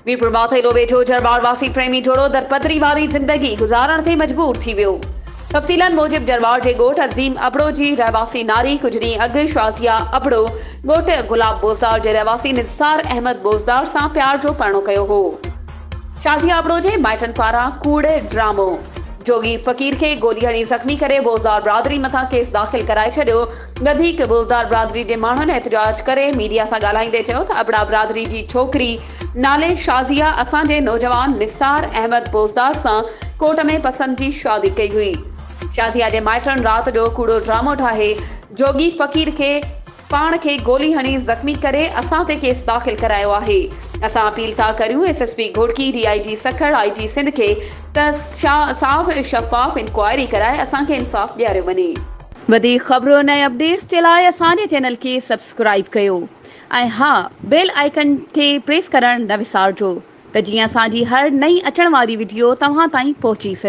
वीरपुर मां थेलो वेठो जरवारवासी प्रेमी जोड़ो दरपतरी वारी जिंदगी गुजारण ते मजबूर थी वियो। तफ़सीलन मूजिब जरवार जे ॻोठ अज़ीम अबड़ो जी रहवासी नारी कुछ ॾींहं अॻु शाज़िया अबड़ो ॻोठ गुलाब बोज़दार जे रहवासी निसार अहमद बोज़दार सां प्यार जो पहिरों कयो हो। शाज़िया अबड़ो जे माइटनि पारां कूड़े ड्रामो जोगी फ़कीर खे गोली हणी ज़ख़्मी करे बोज़दार बिरादरी मथां केस दाख़िल कराए छॾियो। वधीक बोज़दार बिरादरी जे माण्हुनि एहतिजाज करे मीडिया सां ॻाल्हाईंदे चयो त अबड़ा बिरादरी जी छोकिरी नाले शाज़िया असांजे नौजवान निसार अहमद बोज़दार सां कोर्ट में पसंदि जी शादी कई हुई। शाज़िया जे माइटनि राति जो कूड़ो ड्रामो ठाहे जोगी फ़कीर खे पाण खे गोली हणी ज़ख़्मी करे असां ते केस दाख़िल करायो आहे। असां अपील था करियूं एसएसपी घोड़की डीआईजी सखड़ आईटी सिंध खे त साफ़ शफ़ाफ़ इंक्वायरी कराए असांखे इंसाफ़ ॾियारियो वञे। वधीक ख़बरुनि ऐं अपडेट्स जे लाइ असांजे चैनल खे सब्सक्राइब कयो ऐं हा बेल आइकन खे प्रेस करणु न विसारिजो त जीअं असांजी हर नई अचण वारी वीडियो तव्हां ताईं पहुची सघे।